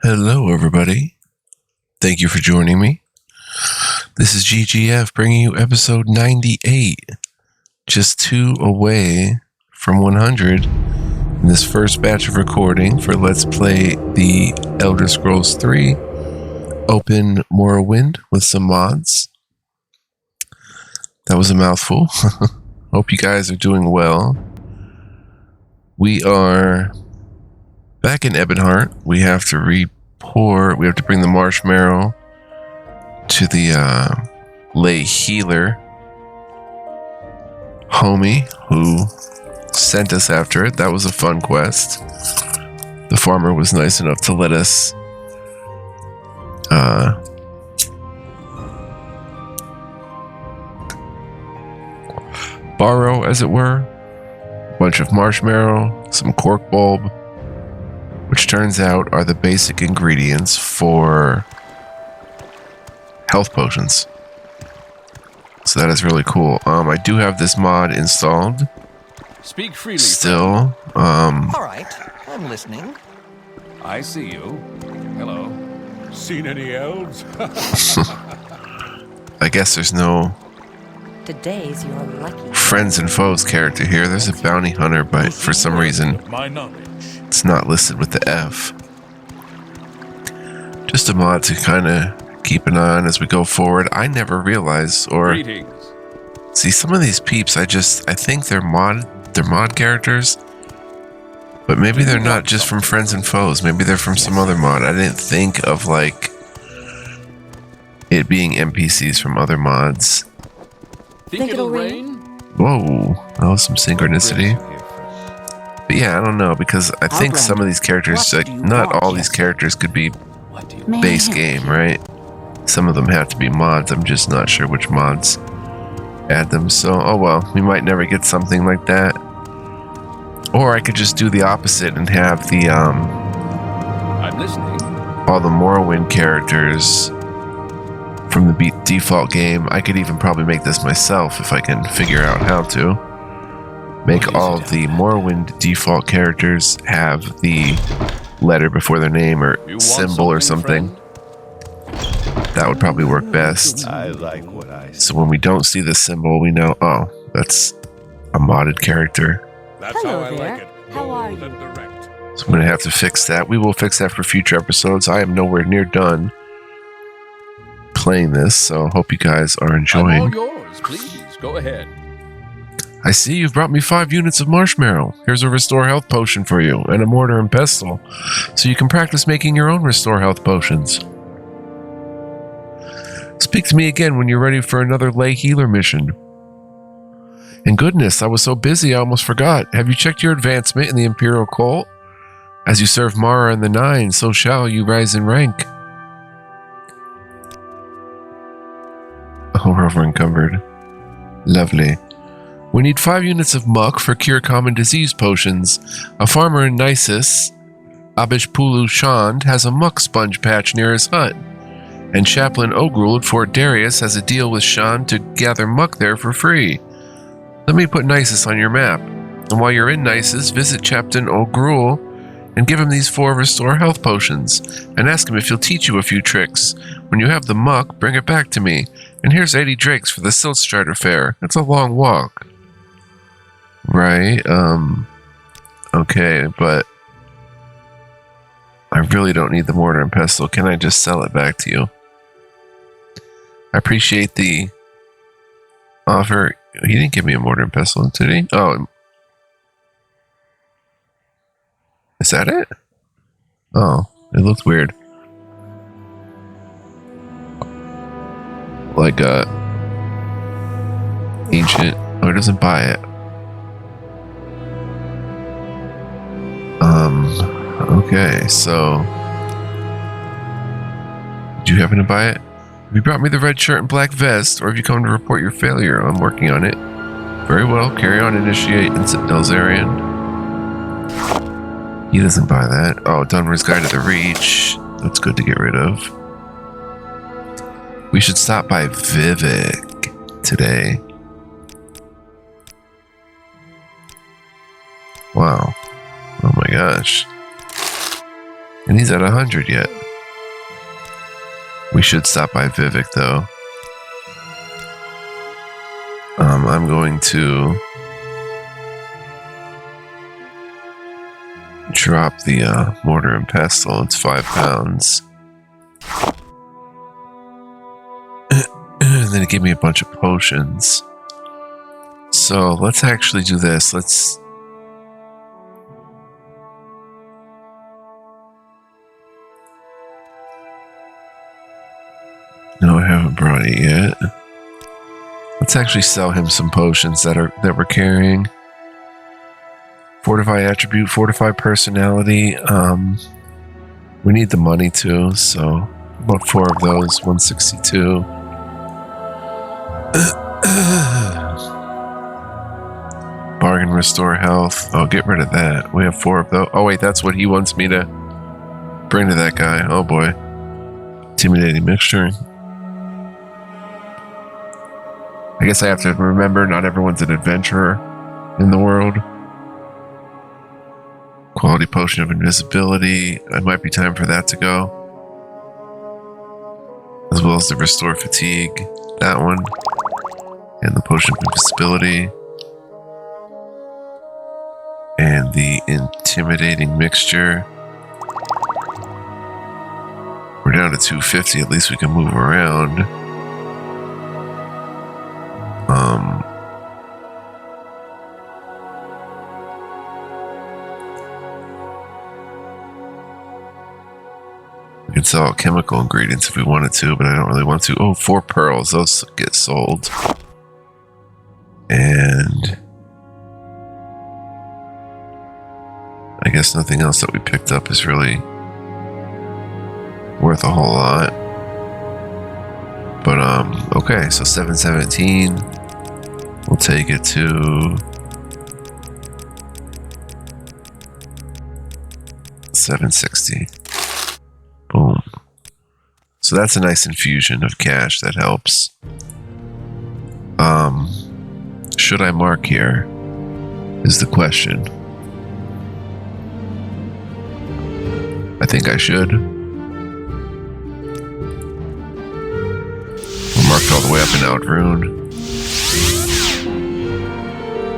Hello, everybody. Thank you for joining me. This is GGF bringing you episode 98, just 2 away from 100 in this first batch of recording for Let's Play the Elder Scrolls 3 Open Morrowind with some mods. That was a mouthful. Hope you guys are doing well. We are back in Ebonheart. We have to bring the marshmallow to the lay healer homie who sent us after it. That was a fun quest. The farmer was nice enough to let us borrow, as it were, a bunch of marshmallow, some cork bulb, which turns out are the basic ingredients for health potions. So that is really cool. I do have this mod installed. Speak freely. Still. All right, I'm listening. I see you. Hello. Seen any elves? I guess there's no Today's your lucky friends and foes character here. There's a bounty hunter, but for some reason My knowledge. it's not listed with the F. Just a mod to kind of keep an eye on as we go forward. I never realized, or Greetings. see, some of these peeps, I think they're mod characters, but maybe they're not just from friends and foes. Maybe they're from some other mod. I didn't think of like it being NPCs from other mods. Think it'll rain? Whoa, that was some synchronicity. But yeah, I don't know, because I think some of these characters, like, not all these characters could be What do you base game, right? Some of them have to be mods. I'm just not sure which mods add them. So, oh well, we might never get something like that. Or I could just do the opposite and have the I'm listening. all the Morrowind characters from the default game. I could even probably make this myself if I can figure out how to. Make all of the Morrowind default characters have the letter before their name or You want symbol or something. friend? That would probably work best. I like what I see. So when we don't see the symbol, we know, oh, that's a modded character. That's Hello how I there. like it. How are Bold you? and direct. So I'm going to have to fix that. We will fix that for future episodes. I am nowhere near done playing this, so hope you guys are I'm all enjoying. yours. Please go ahead. I see you've brought me 5 units of marshmallow. Here's a restore health potion for you, and a mortar and pestle, so you can practice making your own restore health potions. Speak to me again when you're ready for another lay healer mission. And goodness, I was so busy I almost forgot. Have you checked your advancement in the Imperial Cult? As you serve Mara and the Nine, so shall you rise in rank. Oh, we're over encumbered. Lovely. We need 5 units of muck for cure common disease potions. A farmer in Nisus, Abishpulu Shand, has a muck sponge patch near his hut. And Chaplain Ogrul at Fort Darius has a deal with Shand to gather muck there for free. Let me put Nisus on your map. And while you're in Nisus, visit Chaplain Ogrul and give him these 4 restore health potions. And ask him if he'll teach you a few tricks. When you have the muck, bring it back to me. And here's 80 drakes for the Siltstrider Fair. It's a long walk. Right, okay, but I really don't need the mortar and pestle. Can I just sell it back to you? I appreciate the offer. He didn't give me a mortar and pestle, did he? Oh. Is that it? Oh, it looked weird. Like a ancient. Oh, he doesn't buy it. Okay, so did you happen to buy it? Have you brought me the red shirt and black vest, or have you come to report your failure? I'm working on it. Very well, carry on, initiate Elzarian. He doesn't buy that. Oh, Dunmer's Guide to the Reach. That's good to get rid of. We should stop by Vivec today. Wow. Oh my gosh. And he's at 100 yet. should stop by Vivec though. I'm going to drop the mortar and pestle. It's 5 pounds. And then it gave me a bunch of potions. So let's actually do this. No, I haven't brought it yet. Let's actually sell him some potions that we're carrying. Fortify attribute, fortify personality. We need the money too, so about 4 of those, 162. Bargain, restore health. Oh, get rid of that. We have 4 of those. Oh wait, that's what he wants me to bring to that guy. Oh boy. Intimidating mixture. I guess I have to remember not everyone's an adventurer in the world. Quality potion of invisibility. It might be time for that to go. As well as the restore fatigue. That one. And the potion of invisibility. And the intimidating mixture. We're down to 250. At least we can move around. We can sell chemical ingredients if we wanted to, but I don't really want to. Oh, 4 pearls. Those get sold. And I guess nothing else that we picked up is really worth a whole lot. But, okay, so 717. We'll take it to 760. Boom. So that's a nice infusion of cash. That helps. Should I mark here? Is the question. I think I should. We're marked all the way up in Outrune.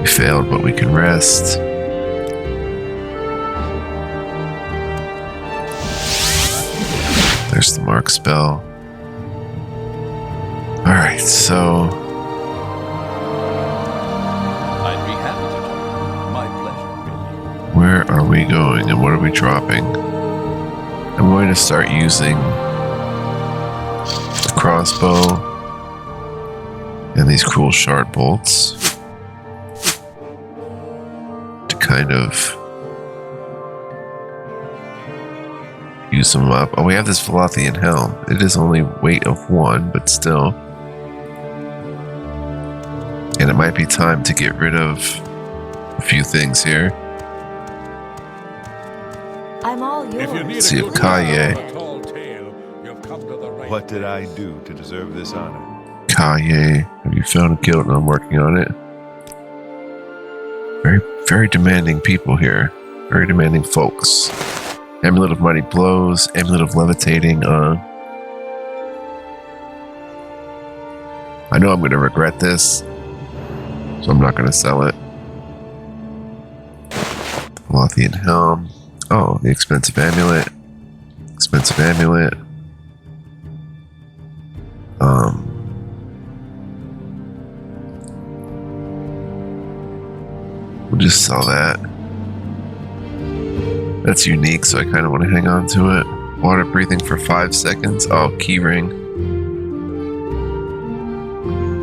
We failed, but we can rest. There's the mark spell. Alright, so I'd be happy to. My pleasure, really. where are we going and what are we dropping? I'm going to start using the crossbow and these cruel shard bolts to kind of use them up. Oh, we have this Velathian helm. It is only weight of 1, but still. And it might be time to get rid of a few things here. I'm all yours. Let's see if Caius. What did I do to deserve this honor? Caius, have you found a guild? And I'm working on it. Very, very demanding people here. Very demanding folks. Amulet of Mighty Blows, Amulet of Levitating. I know I'm going to regret this, so I'm not going to sell it. Velathian Helm. Oh, the expensive amulet. Expensive amulet. We'll just sell that. That's unique, so I kind of want to hang on to it. Water breathing for 5 seconds. Oh, keyring.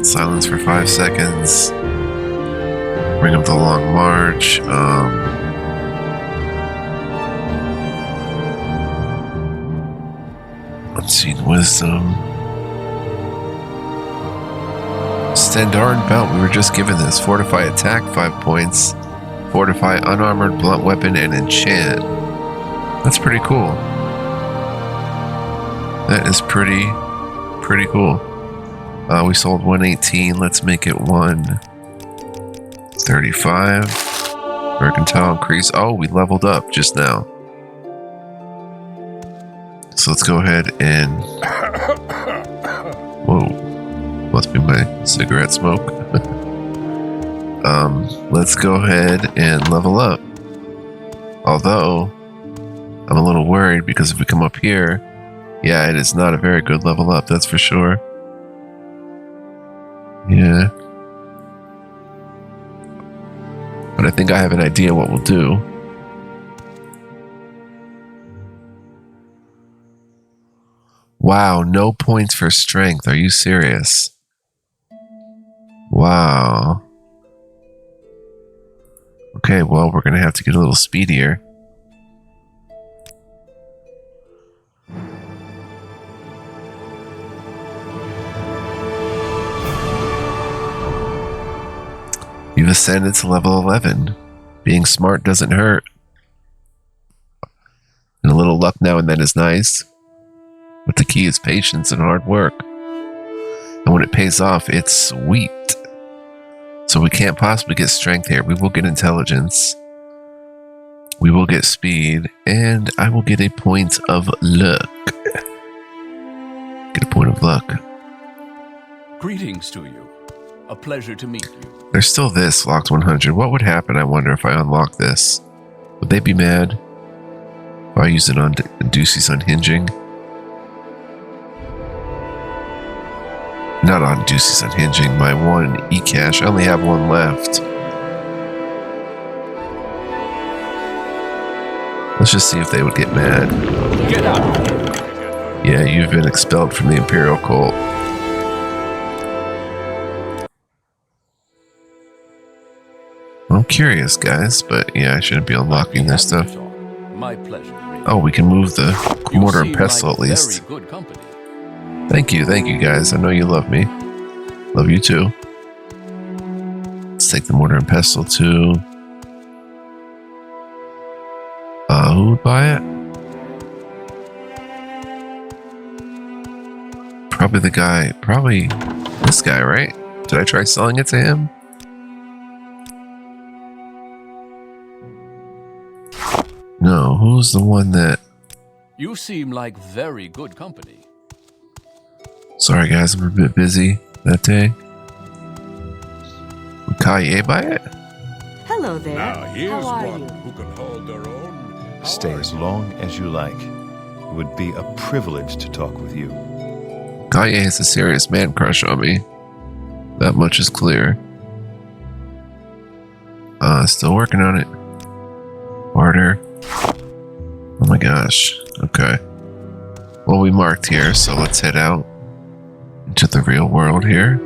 Silence for 5 seconds. Bring up the long march. Unseen wisdom. Standard belt. We were just given this. Fortify attack 5 points. Fortify unarmored blunt weapon and enchant. That's pretty cool. That is pretty cool. We sold 118. Let's make it 135. Mercantile increase. Oh, we leveled up just now. So let's go ahead and... Whoa. Must be my cigarette smoke. Let's go ahead and level up. Although, I'm a little worried because if we come up here, yeah, it is not a very good level up, that's for sure. Yeah. But I think I have an idea what we'll do. Wow, no points for strength. Are you serious? Wow. Okay, well, we're going to have to get a little speedier. You've ascended to level 11. Being smart doesn't hurt. And a little luck now and then is nice. But the key is patience and hard work. And when it pays off, it's sweet. So we can't possibly get strength here. We will get intelligence. We will get speed. And I will get a point of luck. Get a point of luck. Greetings to you. A pleasure to meet you. There's still this, locked 100. What would happen, I wonder, if I unlock this? Would they be mad if I use it on Ducey's unhinging? Not on Ducey's unhinging, my one e-cash. I only have one left. Let's just see if they would get mad. Get out! Yeah, you've been expelled from the Imperial Cult. I'm curious, guys, but yeah, I shouldn't be unlocking this stuff. My pleasure. Oh, we can move the mortar and pestle at least. Very good company. Thank you, guys. I know you love me. Love you too. Let's take the mortar and pestle to... who would buy it? Probably the guy, probably this guy, right? Did I try selling it to him? No, who's the one that... You seem like very good company. Sorry guys, I'm a bit busy that day. Would Caius buy it? Hello there. Now here's How are one you? who can hold their own. How Stay are as you? long as you like. It would be a privilege to talk with you. Caius has a serious man crush on me. That much is clear. Still working on it. Order. Oh my gosh. Okay. Well, we marked here, so let's head out into the real world here.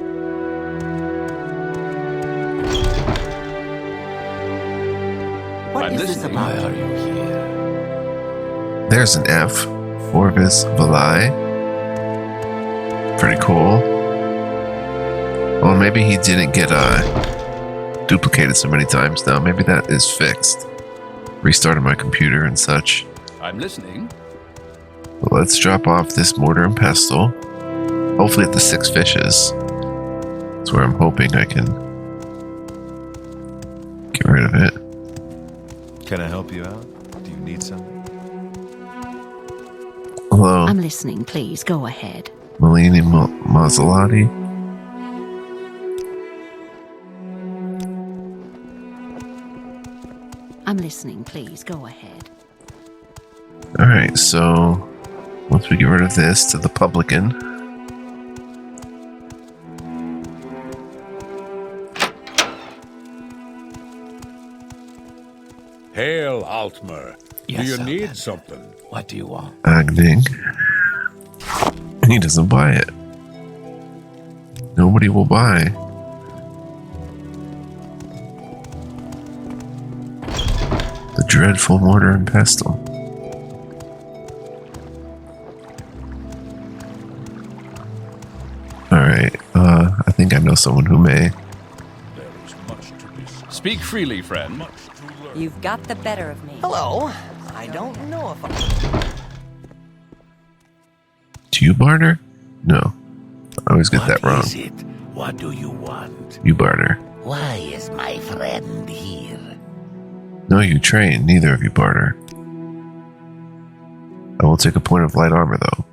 What I'm is this listening. about? Why are you here? There's an F. Forvis Valai. Pretty cool. Well, maybe he didn't get duplicated so many times now. Maybe that is fixed. Restarted my computer and such. I'm listening. Well, let's drop off this mortar and pestle. Hopefully at the 6 fishes. That's where I'm hoping I can get rid of it. Can I help you out? Do you need something? Hello, I'm listening, please. Go ahead. Malini Mazzolati. I'm listening, please. Go ahead. Alright, so once we get rid of this to the publican. Hail, Altmer. Yes, Do you sir, need Commander. something? What do you want? Agning. He doesn't buy it. Nobody will buy. The dreadful mortar and pestle. Alright, I think I know someone who may. There is much to be said. Speak freely, friend. Much to learn. You've got the better of me. Hello. I don't know if I... Do you barter? No. I always get that wrong. What is it? What do you want? You barter. Why is my friend here? No, you train. Neither of you barter. I will take a point of light armor, though.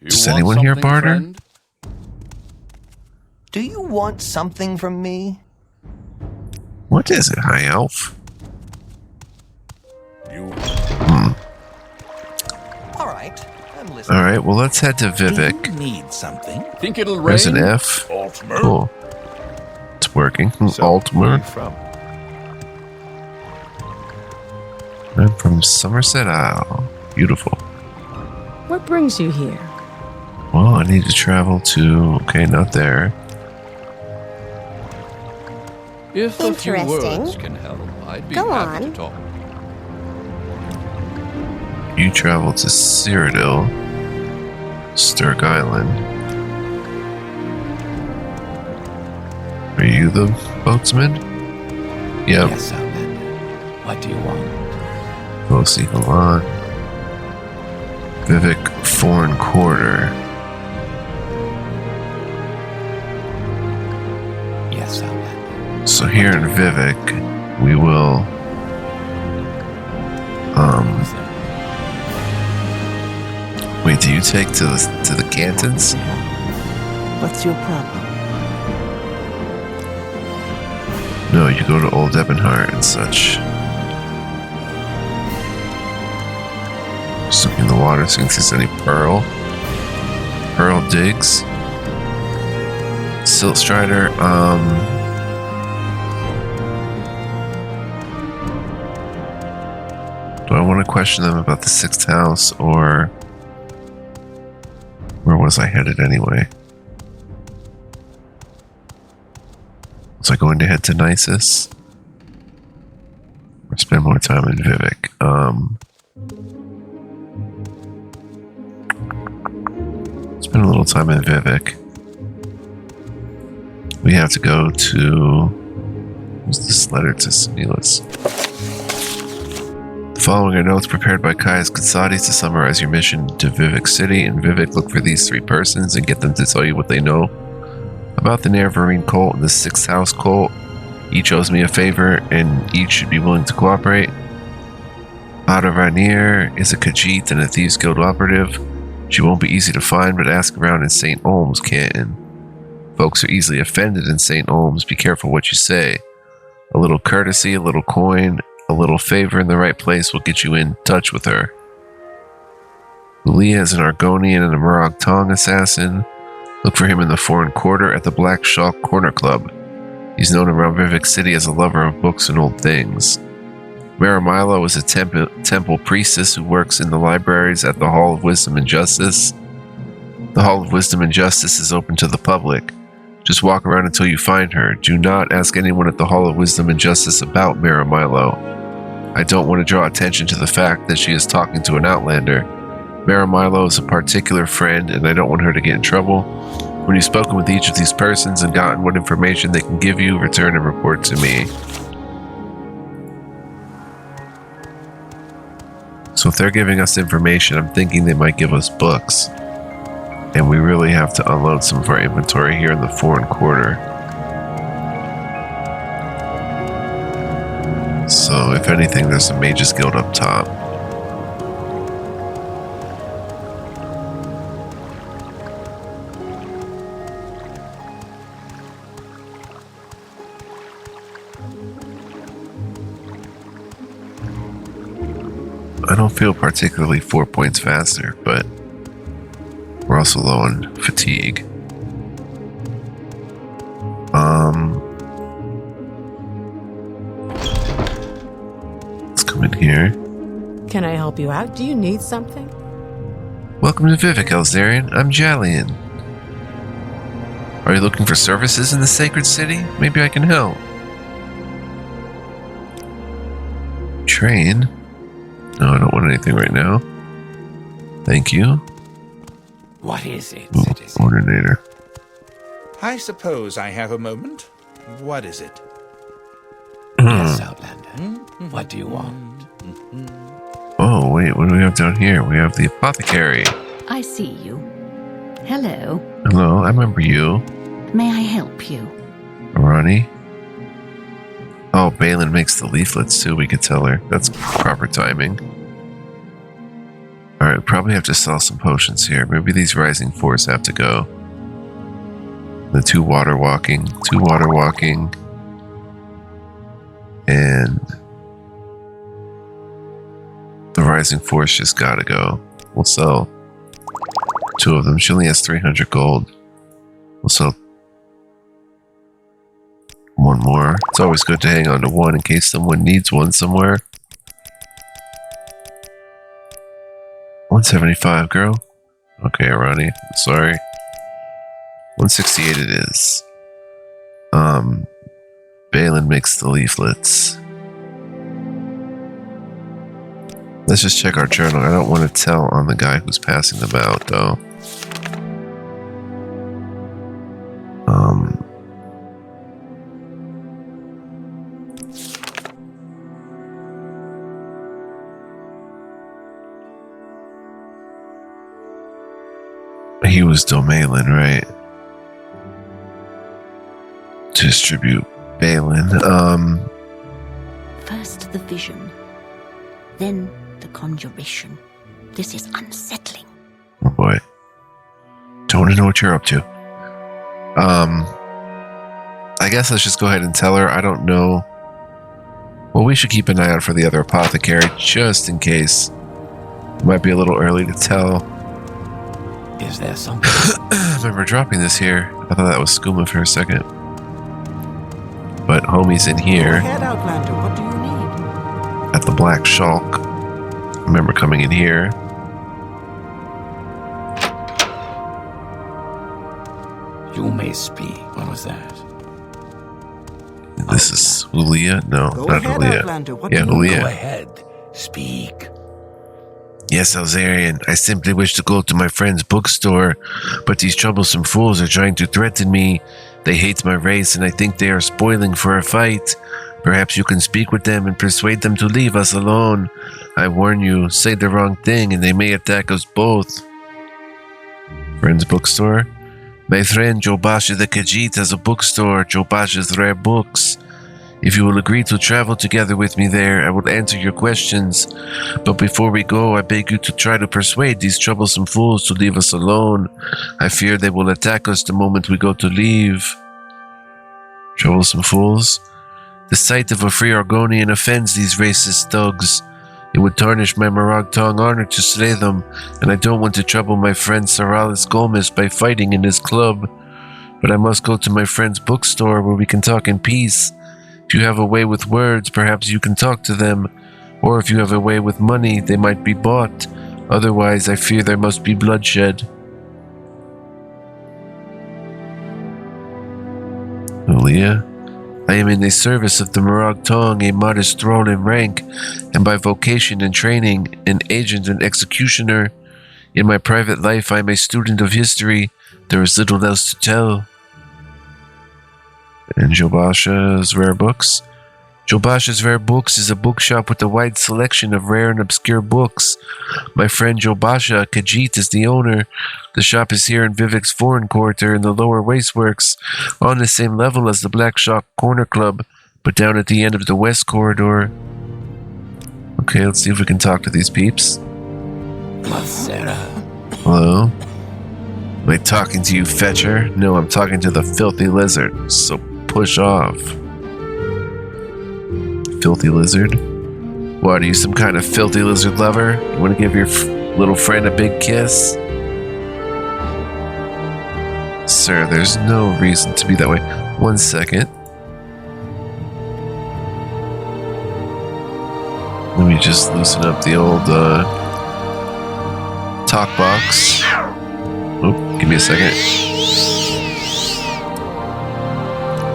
Does anyone here barter? Friend? Do you want something from me? What is it, High Elf? You All right, I'm listening. Alright, well, let's head to Vivec. Do you need something? think it'll rain? There's an F. Altmer? Cool. It's working. So, where are Altmer. you from? I'm from Somerset Isle. Beautiful. What brings you here? Well, I need to travel to... Okay, not there. If a few Interesting. words can help, I'd be Go happy on. to talk. You travel to Cyrodiil, Sturk Island. Are you the boatsman? Yep. Yes, Outlander. What do you want? Bosi Galan. Vivec Foreign Quarter. Yes, Outlander. So here in Vivec, we will... Wait, do you take to the cantons? What's your problem? No, you go to Old Ebonheart and such. Just looking in the water, seeing if there's any pearl. Pearl digs. Silt Strider, do I want to question them about the 6th house, or where was I headed anyway? Was I going to head to Nisus? Or spend more time in Vivec? Spend a little time in Vivec. We have to go to... What's this letter to Smilas? The following are notes prepared by Caius to summarize your mission to Vivec City. In Vivec, look for these 3 persons and get them to tell you what they know about the Nerevarine cult and the 6th house cult. Each owes me a favor, and each should be willing to cooperate. Ada Rainier is a Khajiit and a Thieves Guild operative. She won't be easy to find, but ask around in St. Olm's Canton. Folks are easily offended in St. Olm's. Be careful what you say. A little courtesy, a little coin, a little favor in the right place will get you in touch with her. Leah is an Argonian and a Murag Tong assassin. Look for him in the Foreign Quarter at the Black Shaw Corner Club. He's known around Vivec City as a lover of books and old things. Maramilo is a temple priestess who works in the libraries at the Hall of Wisdom and Justice. The Hall of Wisdom and Justice is open to the public. Just walk around until you find her. Do not ask anyone at the Hall of Wisdom and Justice about Maramilo. I don't want to draw attention to the fact that she is talking to an outlander. Maramilo is a particular friend, and I don't want her to get in trouble. When you've spoken with each of these persons and gotten what information they can give you, return and report to me. So if they're giving us information, I'm thinking they might give us books. And we really have to unload some of our inventory here in the Foreign Quarter. So if anything, there's a Mage's Guild up top. I don't feel particularly 4 points faster, but we're also low on fatigue. Let's come in here. Can I help you out? Do you need something? Welcome to Vivec, Elzarian. I'm Jalian. Are you looking for services in the Sacred City? Maybe I can help. Train? No, I don't want anything right now. Thank you. What is it, Ooh, citizen? coordinator. I suppose I have a moment. What is it? Yes, Outlander. What do you want? Oh, wait, what do we have down here? We have the apothecary. I see you. Hello. Hello, I remember you. May I help you? Ronnie. Oh, Balin makes the leaflets too, we could tell her. That's proper timing. Alright, probably have to sell some potions here. Maybe these Rising Force have to go. The two water walking. And the Rising Force just gotta go. We'll sell 2 of them. She only has 300 gold. We'll sell 1 more. It's always good to hang on to 1 in case someone needs 1 somewhere. 175, girl. Okay, Ronnie. Sorry. 168 it is. Balin makes the leaflets. Let's just check our journal. I don't want to tell on the guy who's passing them out, though. He was Domalin, right? To distribute Balin. First the vision, then the conjuration. This is unsettling. Oh boy. Don't want to know what you're up to. I guess let's just go ahead and tell her. I don't know. Well, we should keep an eye out for the other apothecary, just in case. It might be a little early to tell. Is there something? I remember dropping this here. I thought that was skooma for a second. But homie's in Go here ahead, Outlander. What do you need? at the Black Shulk. I remember coming in here. You may speak. What was that? This is Hulia? No, Go not ahead, Hulia. Outlander. What Yeah, do you need? Go Hulia. ahead. Speak. Yes, Alzarian. I simply wish to go to my friend's bookstore, but these troublesome fools are trying to threaten me. They hate my race, and I think they are spoiling for a fight. Perhaps you can speak with them and persuade them to leave us alone. I warn you, say the wrong thing, and they may attack us both. Friend's bookstore? My friend Jobasha the Khajiit has a bookstore, Jobasha's Rare Books. If you will agree to travel together with me there, I will answer your questions. But before we go, I beg you to try to persuade these troublesome fools to leave us alone. I fear they will attack us the moment we go to leave. Troublesome fools? The sight of a free Argonian offends these racist thugs. It would tarnish my Morag Tong honor to slay them, and I don't want to trouble my friend Saralis Gomez by fighting in his club. But I must go to my friend's bookstore where we can talk in peace. If you have a way with words, perhaps you can talk to them. Or if you have a way with money, they might be bought. Otherwise, I fear there must be bloodshed. Hulia? I am in the service of the Morag Tong, a modest thrall in rank, and by vocation and training, an agent and executioner. In my private life, I am a student of history. There is little else to tell. And Jobasha's Rare Books? Jobasha's Rare Books is a bookshop with a wide selection of rare and obscure books. My friend Jobasha Khajiit is the owner. The shop is here in Vivec's Foreign Quarter in the Lower Wasteworks, on the same level as the Black Shock Corner Club, but down at the end of the West Corridor. Okay, let's see if we can talk to these peeps. Sarah. Hello? Am I talking to you, Fetcher? No, I'm talking to the Filthy Lizard, so push off. Filthy Lizard? What, are you some kind of filthy lizard lover? You want to give your little friend a big kiss? Sir, there's no reason to be that way. 1 second. Let me just loosen up the old talk box. Oh, give me a second.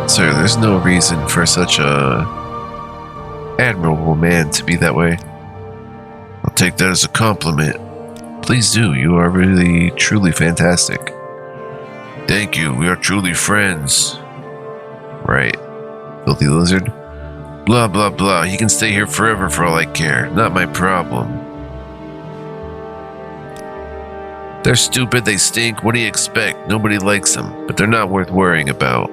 Sir, there's no reason for such a admirable man to be that way. I'll take that as a compliment. Please do. You are really, truly fantastic. Thank you. We are truly friends. Right. Filthy Lizard. Blah, blah, blah. He can stay here forever for all I care. Not my problem. They're stupid. They stink. What do you expect? Nobody likes them. But they're not worth worrying about.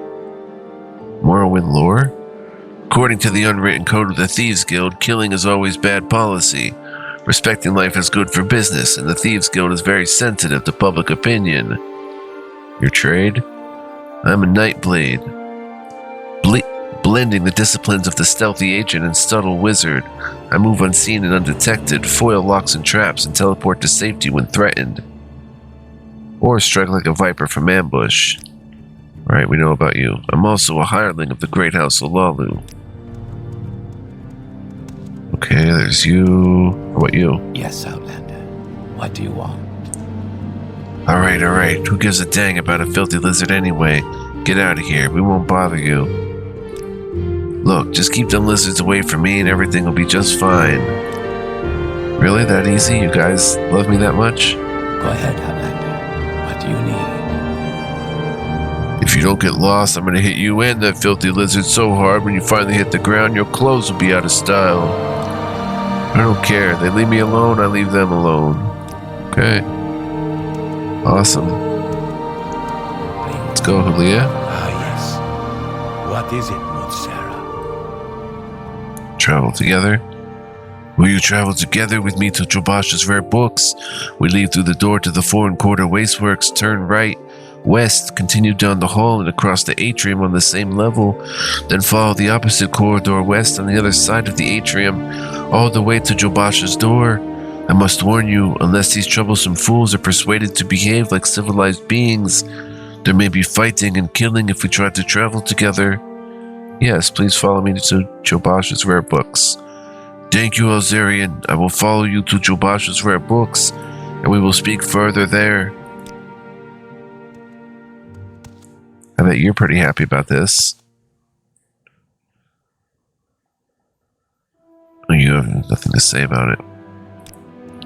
Morrowind lore? Of According to the unwritten code of the Thieves Guild, killing is always bad policy. Respecting life is good for business, and the Thieves Guild is very sensitive to public opinion. Your trade? I'm a Nightblade. Blending the disciplines of the stealthy agent and subtle wizard, I move unseen and undetected, foil locks and traps, and teleport to safety when threatened. Or strike like a viper from ambush. Alright, we know about you. I'm also a hireling of the Great House of Lalu. Okay, there's you. How about you? Yes, Outlander. What do you want? Alright. Who gives a dang about a filthy lizard anyway? Get out of here. We won't bother you. Look, just keep them lizards away from me and everything will be just fine. Really? That easy? You guys love me that much? Go ahead, Outlander. What do you need? If you don't get lost, I'm gonna hit you and that filthy lizard so hard when you finally hit the ground, your clothes will be out of style. I don't care. They leave me alone, I leave them alone. Okay. Awesome. Let's go, Julia. Ah, yes. What is it, Sarah? Travel together. Will you travel together with me to Jobash's Rare Books? We leave through the door to the foreign quarter wasteworks, turn right, west, continue down the hall and across the atrium on the same level, then follow the opposite corridor west on the other side of the atrium, all the way to Jobash's door. I must warn you, unless these troublesome fools are persuaded to behave like civilized beings, there may be fighting and killing if we try to travel together. Yes, please follow me to Jobash's Rare Books. Thank you, Elzarian. I will follow you to Jobash's Rare Books, and we will speak further there. I bet you're pretty happy about this. You have nothing to say about it.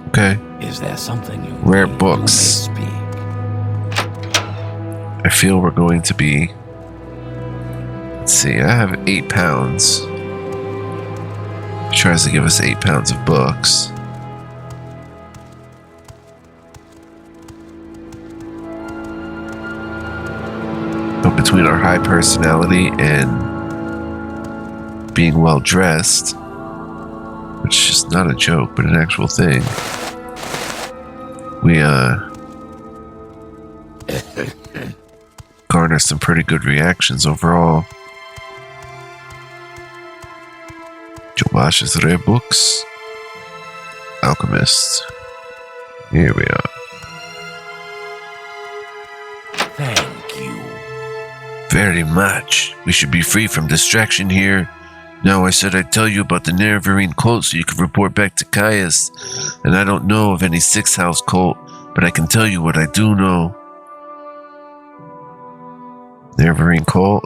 Okay. Is there something you Rare need? Books. You may speak. I feel we're going to be... Let's see, I have 8 pounds. He tries to give us 8 pounds of books. But between our high personality and being well dressed, which is not a joke, but an actual thing, we garner some pretty good reactions overall. Jobash's Rare Books. Alchemist. Here we are. Thank you. Very much. We should be free from distraction here. Now, I said I'd tell you about the Nerevarine cult so you could report back to Caius. And I don't know of any Sixth House cult, but I can tell you what I do know. Nerevarine cult?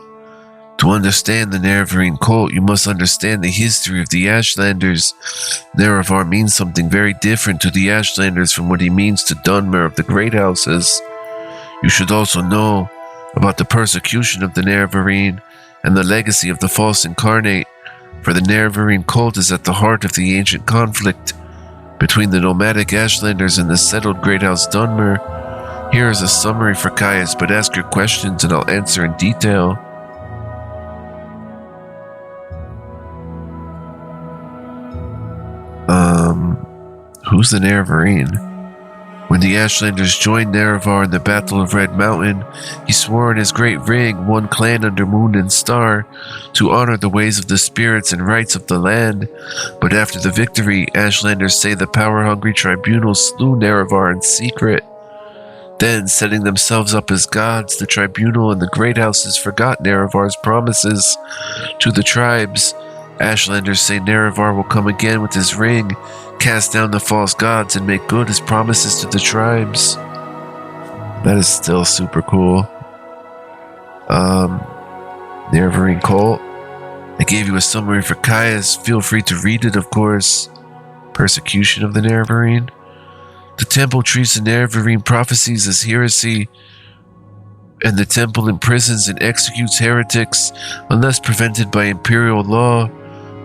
To understand the Nerevarine cult, you must understand the history of the Ashlanders. Nerevar means something very different to the Ashlanders from what he means to Dunmer of the Great Houses. You should also know about the persecution of the Nerevarine and the legacy of the false incarnate, for the Nerevarine cult is at the heart of the ancient conflict between the nomadic Ashlanders and the settled Great House Dunmer. Here is a summary for Caius, but ask your questions and I'll answer in detail. Who's the Nerevarine? When the Ashlanders joined Nerevar in the Battle of Red Mountain, he swore in his great ring, one clan under Moon and Star, to honor the ways of the spirits and rights of the land. But after the victory, Ashlanders say the power-hungry tribunal slew Nerevar in secret. Then, setting themselves up as gods, the tribunal and the great houses forgot Nerevar's promises to the tribes. Ashlanders say Nerevar will come again with his ring, cast down the false gods, and make good his promises to the tribes. That is still super cool. Nerevarine cult. I gave you a summary for Caius. Feel free to read it, of course. Persecution of the Nerevarine. The temple treats the Nerevarine prophecies as heresy, and the temple imprisons and executes heretics unless prevented by imperial law.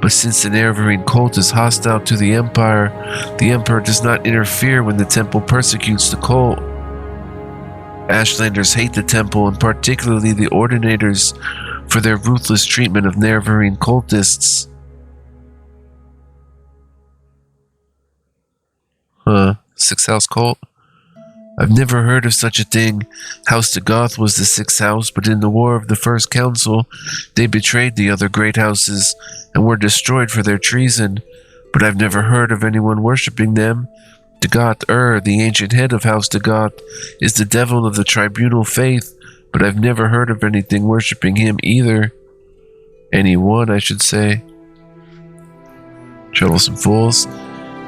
But since the Nerevarine cult is hostile to the Empire does not interfere when the temple persecutes the cult. Ashlanders hate the temple, and particularly the ordinators, for their ruthless treatment of Nerevarine cultists. Sixth House cult? I've never heard of such a thing. House Dagoth was the sixth house, but in the War of the First Council, they betrayed the other great houses and were destroyed for their treason. But I've never heard of anyone worshipping them. Dagoth the ancient head of House Dagoth, is the devil of the tribunal faith, but I've never heard of anything worshipping him either. Anyone, I should say. Troublesome fools.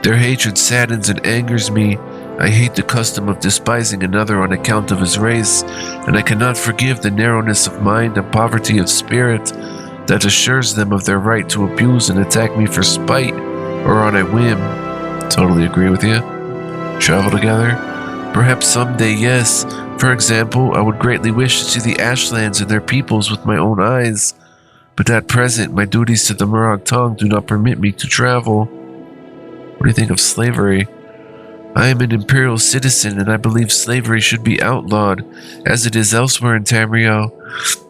Their hatred saddens and angers me. I hate the custom of despising another on account of his race, and I cannot forgive the narrowness of mind and poverty of spirit that assures them of their right to abuse and attack me for spite or on a whim. Totally agree with you. Travel together? Perhaps someday, yes. For example, I would greatly wish to see the Ashlands and their peoples with my own eyes, but at present my duties to the Morag Tong do not permit me to travel. What do you think of slavery? I am an imperial citizen, and I believe slavery should be outlawed, as it is elsewhere in Tamriel.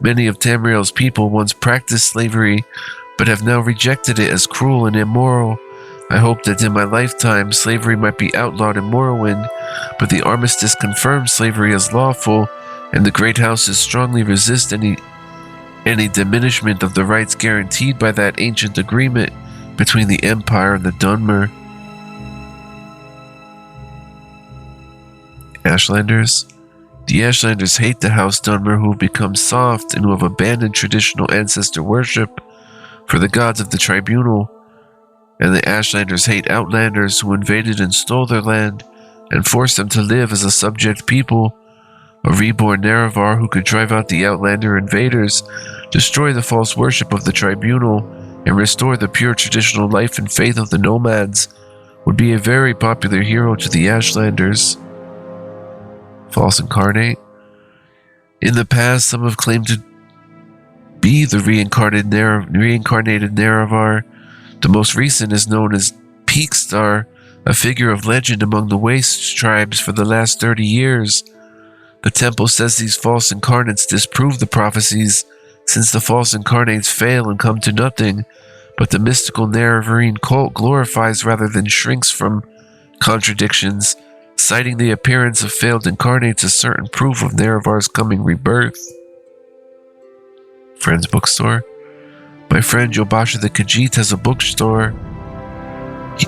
Many of Tamriel's people once practiced slavery, but have now rejected it as cruel and immoral. I hope that in my lifetime, slavery might be outlawed in Morrowind, but the armistice confirms slavery as lawful, and the great houses strongly resist any diminishment of the rights guaranteed by that ancient agreement between the Empire and the Dunmer. Ashlanders? The Ashlanders hate the House Dunmer, who have become soft and who have abandoned traditional ancestor worship for the gods of the Tribunal. And the Ashlanders hate Outlanders, who invaded and stole their land and forced them to live as a subject people. A reborn Nerevar who could drive out the Outlander invaders, destroy the false worship of the Tribunal, and restore the pure traditional life and faith of the nomads would be a very popular hero to the Ashlanders. False incarnate. In the past, some have claimed to be the reincarnated Nerevar. The most recent is known as Peakstar, a figure of legend among the Waste tribes for the last 30 years. The temple says these false incarnates disprove the prophecies, since the false incarnates fail and come to nothing, but the mystical Nerevarine cult glorifies rather than shrinks from contradictions, citing the appearance of failed incarnates as certain proof of Nerevar's coming rebirth. Friend's bookstore. My friend Jobasha the Khajiit has a bookstore.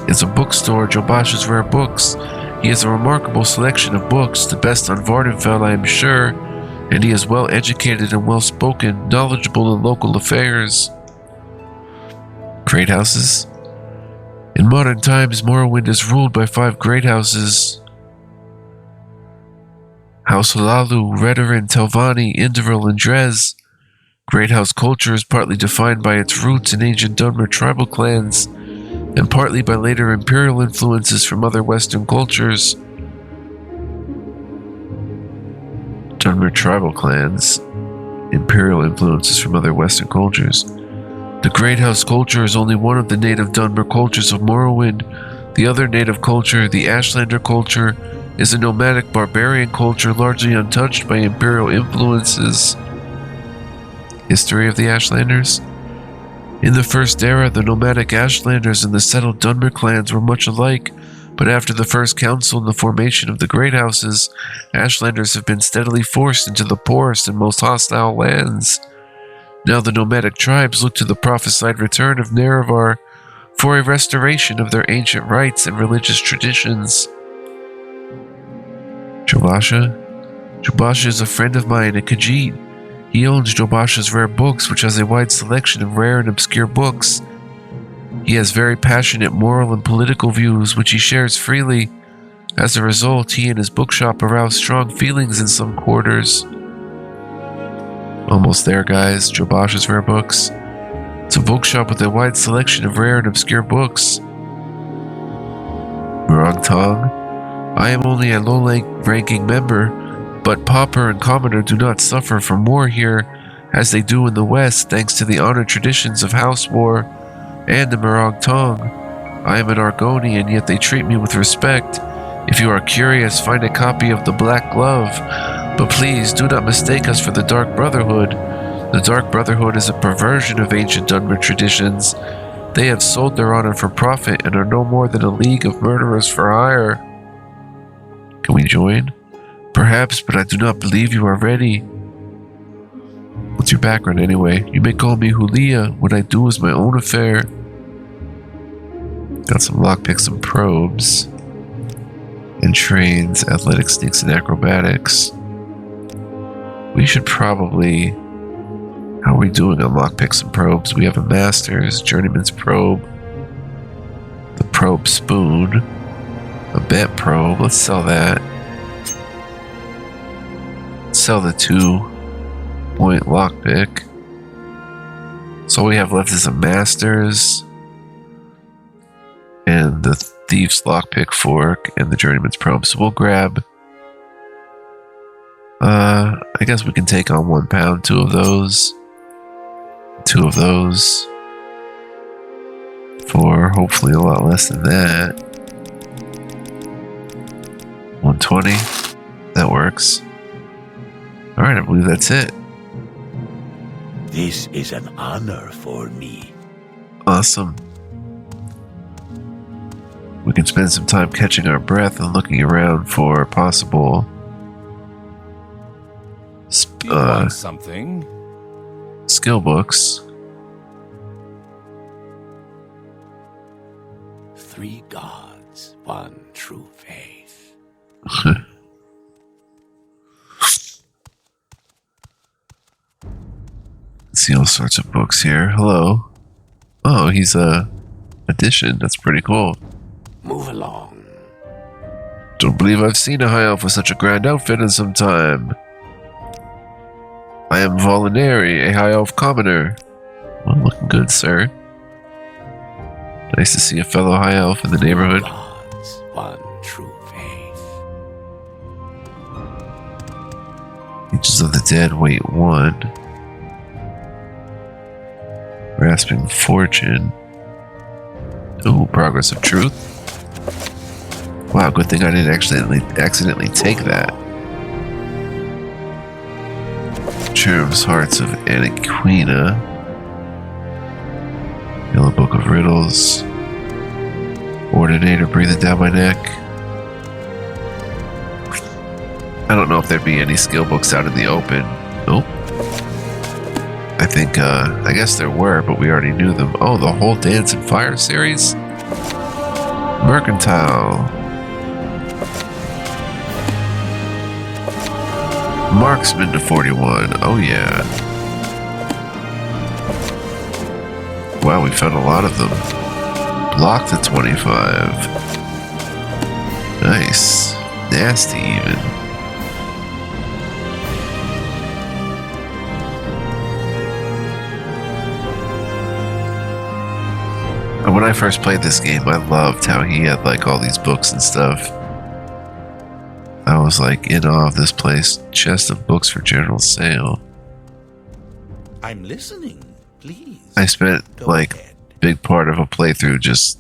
It's a bookstore, Jobasha's Rare Books. He has a remarkable selection of books, the best on Vardenfell, I am sure, and he is well educated and well spoken, knowledgeable in local affairs. Great houses. In modern times, Morrowind is ruled by 5 great houses. House Halalu, Redoran, Telvanni, Indoril, and Drez. Great house culture is partly defined by its roots in ancient Dunmer tribal clans, and partly by later imperial influences from other Western cultures. Dunmer tribal clans, imperial influences from other Western cultures. The Great House culture is only one of the native Dunmer cultures of Morrowind. The other native culture, the Ashlander culture, is a nomadic barbarian culture largely untouched by imperial influences. History of the Ashlanders. In the First Era, the nomadic Ashlanders and the settled Dunmer clans were much alike, but after the First Council and the formation of the Great Houses, Ashlanders have been steadily forced into the poorest and most hostile lands. Now the nomadic tribes look to the prophesied return of Nerevar for a restoration of their ancient rites and religious traditions. Jobasha? Jobasha is a friend of mine, a Khajiit. He owns Jobasha's Rare Books, which has a wide selection of rare and obscure books. He has very passionate moral and political views, which he shares freely. As a result, he and his bookshop arouse strong feelings in some quarters. Almost there, guys. Jobasha's Rare Books. It's a bookshop with a wide selection of rare and obscure books. Morag Tong. I am only a low-ranking member, but Pauper and Commoner do not suffer from war here, as they do in the West, thanks to the honored traditions of House War and the Morag Tong. I am an Argonian, yet they treat me with respect. If you are curious, find a copy of The Black Glove, but please do not mistake us for the Dark Brotherhood. The Dark Brotherhood is a perversion of ancient Dunmer traditions. They have sold their honor for profit and are no more than a league of murderers for hire. Can we join? Perhaps, but I do not believe you are ready. What's your background anyway? You may call me Julia. What I do is my own affair. Got some lockpicks and probes. And trains, athletics, sneaks, and acrobatics. We should probably... How are we doing on lockpicks and probes? We have a master's, journeyman's probe, the probe spoon, a bent probe. Let's sell that. Sell the 2-point lockpick. So all we have left is a master's and the thief's lockpick fork and the journeyman's probe. So we'll grab. I guess we can take on £1, 2 of those. 2 of those for hopefully a lot less than that. 120. That works. Alright, I believe that's it. This is an honor for me. Awesome. We can spend some time catching our breath and looking around for possible You want something? skill books. 3 gods, 1 true faith. See all sorts of books here. Hello. Oh, he's a addition. That's pretty cool. Move along. Don't believe I've seen a high elf with such a grand outfit in some time. I am Volinari, a high elf commoner. Well, looking good, sir. Nice to see a fellow high elf in the neighborhood. Gods, 1 true faith. Ages of the Dead, weight 1. Grasping Fortune. Ooh, Progress of Truth. Wow, good thing I didn't accidentally take that. Cherub's Hearts of Anaquina. Yellow Book of Riddles. Ordinator breathing down my neck. I don't know if there'd be any skill books out in the open. Nope. I think, I guess there were, but we already knew them. Oh, the whole Dance and Fire series? Mercantile. Marksman to 41. Oh, yeah. Wow, we found a lot of them. Block to 25. Nice. Nasty, even. And when I first played this game, I loved how he had like all these books and stuff. I was like in awe of this place. Chest of books for general sale. I'm listening. Please. I spent Go like ahead. big part of a playthrough just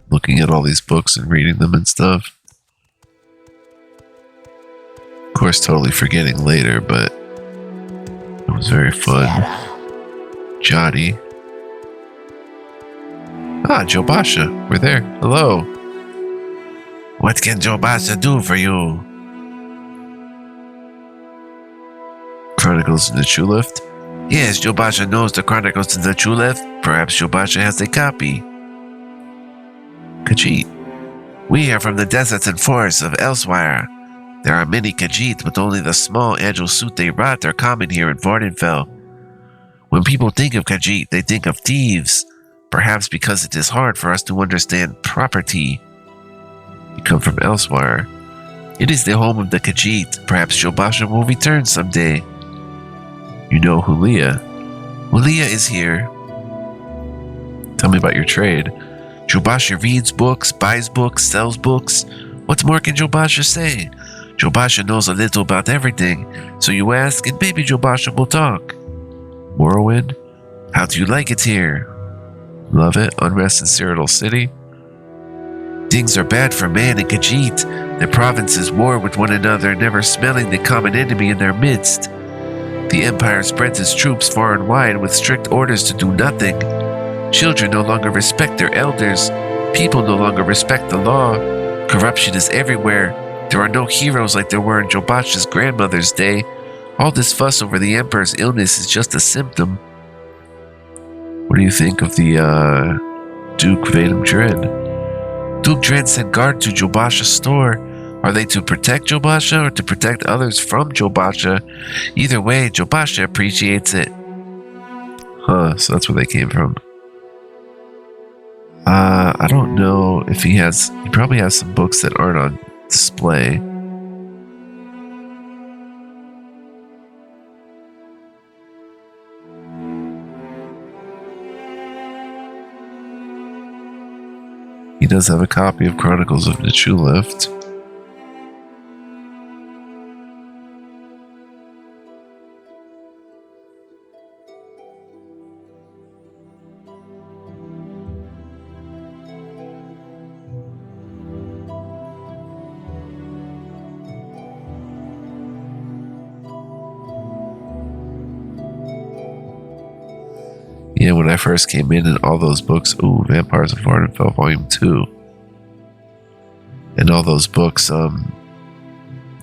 looking at all these books and reading them and stuff. Of course, totally forgetting later, but it was very fun. Jotty. Ah, Joe Basha. We're there. Hello. What can Joe Basha do for you? Chronicles in the True Lift? Yes, Joe Basha knows the Chronicles in the True Lift. Perhaps Joe Basha has a copy. Khajiit. We are from the deserts and forests of Elsewhere. There are many Khajiit, but only the small, agile suit they rot are common here in Vardenfell. When people think of Khajiit, they think of thieves. Perhaps because it is hard for us to understand property. You come from Elsewhere. It is the home of the Khajiit. Perhaps Joe Basha will return someday. You know Julia. Julia is here. Tell me about your trade. Joe Basha reads books, buys books, sells books. What more can Joe Basha say? Joe Basha knows a little about everything. So you ask, and maybe Joe Basha will talk. Morrowind? How do you like it here? Love it. Unrest in Cyrodiil City. Things are bad for man and Khajiit. Their provinces war with one another, never smelling the common enemy in their midst. The Empire spreads its troops far and wide with strict orders to do nothing. Children no longer respect their elders. People no longer respect the law. Corruption is everywhere. There are no heroes like there were in Jobash's grandmother's day. All this fuss over the Emperor's illness is just a symptom. What do you think of the Duke Vadum Dread? Duke Dread sent guard to Jobasha's store. Are they to protect Jobasha or to protect others from Jobasha? Either way, Jobasha appreciates it. Huh, so that's where they came from. I don't know if he probably has some books that aren't on display. He does have a copy of Chronicles of Nichu left. Yeah, when I first came in and all those books, Vampires of Vardenfell Volume 2. And all those books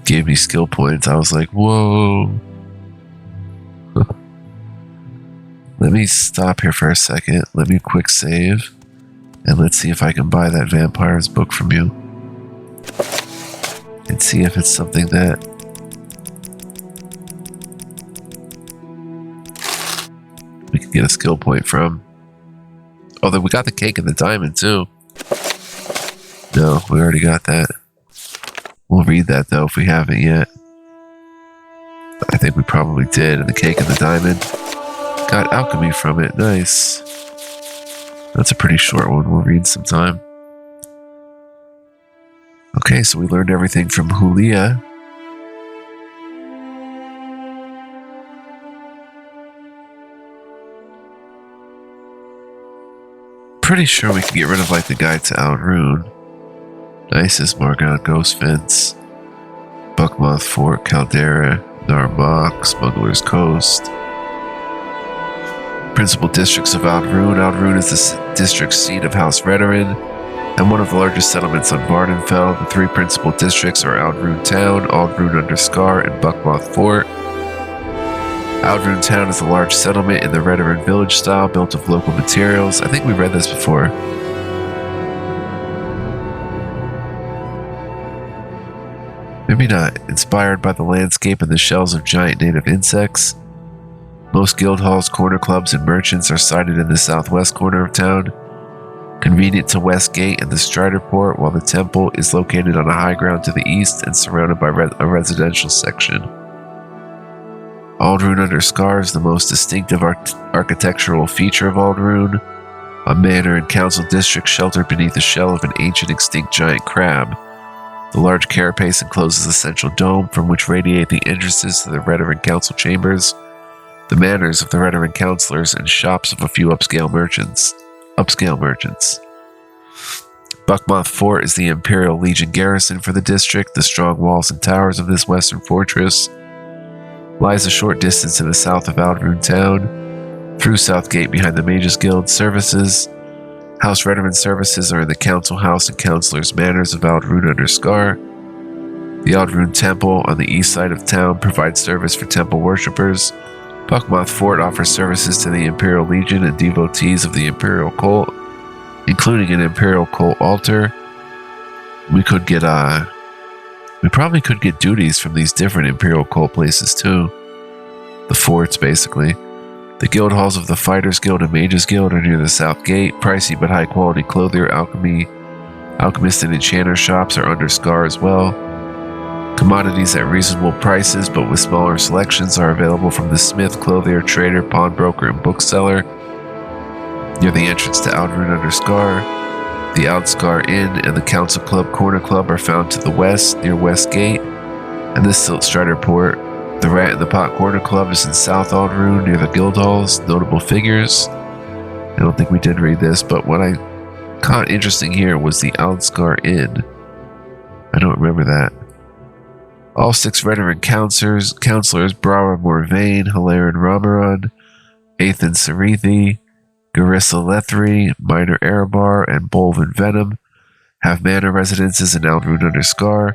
gave me skill points. I was like, whoa. Let me stop here for a second. Let me quick save. And let's see if I can buy that Vampires book from you. And see if it's something that we can get a skill point from. Oh, then we got the cake and the diamond too. No, we already got that. We'll read that though if we haven't yet. I think we probably did. And the cake and the diamond. Got alchemy from it. Nice. That's a pretty short one. We'll read sometime. Okay, so we learned everything from Julia. Pretty sure we can get rid of like the guide to Alrune. Nisus, Margon, Ghost Fence, Buckmoth Fort, Caldera, Narmak, Smuggler's Coast. Principal districts of Alrune. Alrune is the district seat of House Redoran and one of the largest settlements on Vardenfell. The three principal districts are Alrune Town, Alrune Under Scar, and Buckmoth Fort. Alrune Town is a large settlement in the Redoran village style built of local materials. I think we read this before. Maybe not. Inspired by the landscape and the shells of giant native insects. Most guild halls, corner clubs, and merchants are sited in the southwest corner of town, convenient to West Gate and the Strider Port, while the temple is located on a high ground to the east and surrounded by a residential section. Alrune Under Scar is the most distinctive architectural feature of Alrune, a manor and council district sheltered beneath the shell of an ancient extinct giant crab. The large carapace encloses a central dome from which radiate the entrances to the Redoran council chambers, the manors of the Redoran councilors, and shops of a few upscale merchants. Buckmoth Fort is the Imperial Legion garrison for the district. The strong walls and towers of this western fortress lies a short distance to the south of Alrune Town, through Southgate behind the Mages Guild services. House Redoran services are in the Council House and Councilor's Manors of Alrune Under Scar. The Alrune Temple on the east side of town provides service for temple worshippers. Buckmoth Fort offers services to the Imperial Legion and devotees of the Imperial Cult, including an Imperial Cult altar. We probably could get duties from these different Imperial Cult places too. The forts, basically. The guild halls of the Fighters Guild and Mages Guild are near the South Gate. Pricey but high quality clothier, alchemist and enchanter shops are under Scar as well. Commodities at reasonable prices but with smaller selections are available from the smith, clothier, trader, pawnbroker, and bookseller. Near the entrance to Alrune Under Scar, the Outscar Inn and the Council Club Corner Club are found to the west, near West Gate, and the Silt Strider Port. The Rat in the Pot Corner Club is in South Alrune, near the guild halls. Notable figures. I don't think we did read this, but what I caught interesting here was the Outscar Inn. I don't remember that. All 6 veteran counselors Brara Morvain, Hilaran Ramaran, Athan Sarethi, Garissa Lethri, Minor Erebar, and Bolvin Venom have mana residences in Aldrune under Scar.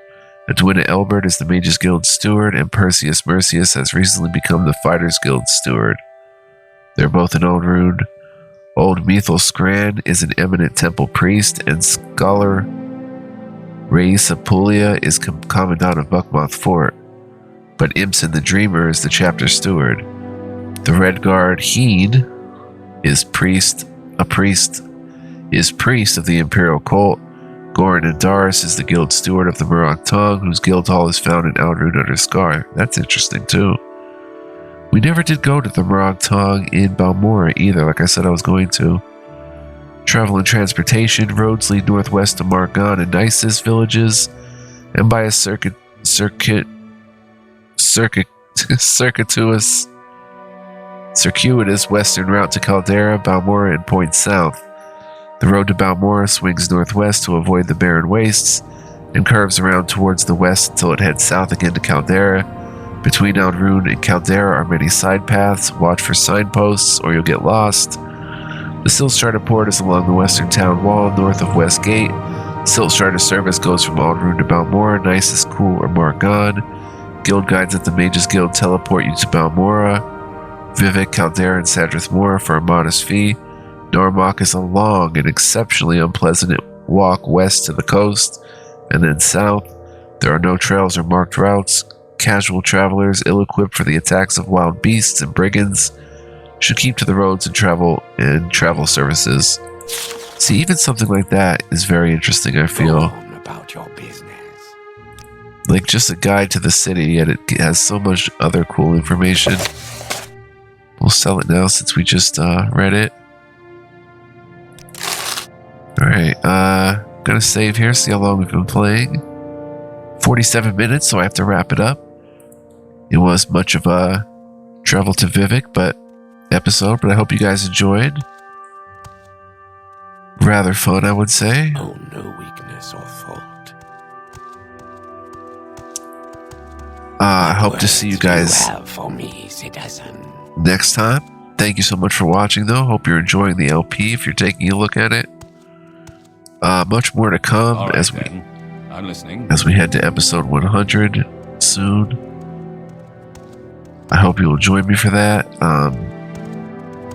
Edwina Elbert is the Mages Guild Steward, and Perseus Mercius has recently become the Fighters Guild Steward. They're both in Aldrune. Old Methil Scran is an eminent temple priest, and Scholar Reis Apulia is Commandant of Buckmoth Fort. But Imson the Dreamer is the chapter steward. The Red Guard Heen is priest of the Imperial Cult. Goran Andaris is the guild steward of the Murok Tong, whose guild hall is found in Aldrune under Scar. That's interesting too. We never did go to the Murok Tong in Balmora either, like I said I was going to. Travel and transportation roads lead northwest to Margon and Nisus villages, and by a circuitous western route to Caldera, Balmora, and points south. The road to Balmora swings northwest to avoid the barren wastes, and curves around towards the west until it heads south again to Caldera. Between Aldrune and Caldera are many side paths. Watch for signposts or you'll get lost. The Siltstrider port is along the western town wall north of West Gate. Siltstrider service goes from Aldrune to Balmora, Nisus, Cool, or Margon. Guild guides at the Mages Guild teleport you to Balmora, Vivec, Caldera, and Sadrith Mora for a modest fee. Normok is a long and exceptionally unpleasant walk west to the coast, and then south. There are no trails or marked routes. Casual travelers, ill-equipped for the attacks of wild beasts and brigands, should keep to the roads and travel services. See, even something like that is very interesting, I feel. Go on about your business. Like just a guide to the city, yet it has so much other cool information. We'll sell it now since we just read it. Alright, gonna save here, see how long we've been playing. 47 minutes, so I have to wrap it up. It was much of a travel to Vivec episode, but I hope you guys enjoyed. Rather fun, I would say. Oh, no weakness or fault. I hope to see you guys have for me, citizen. next time. Thank you so much for watching, though. Hope you're enjoying the LP if you're taking a look at it. Much more to come All right, as then. I'm listening. we head to episode 100 soon. I hope you'll join me for that.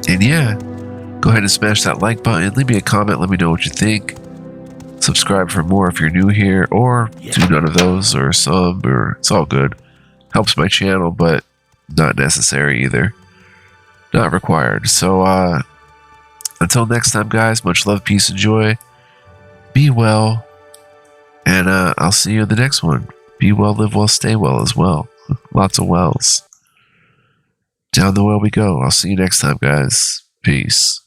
And yeah, go ahead and smash that like button. Leave me a comment. Let me know what you think. Subscribe for more if you're new here, or do none of those, or some, or it's all good. Helps my channel, but not necessary either. Not required. So, until next time, guys, much love, peace, and joy. Be well. And I'll see you in the next one. Be well, live well, stay well as well. Lots of wells. Down the well we go. I'll see you next time, guys. Peace.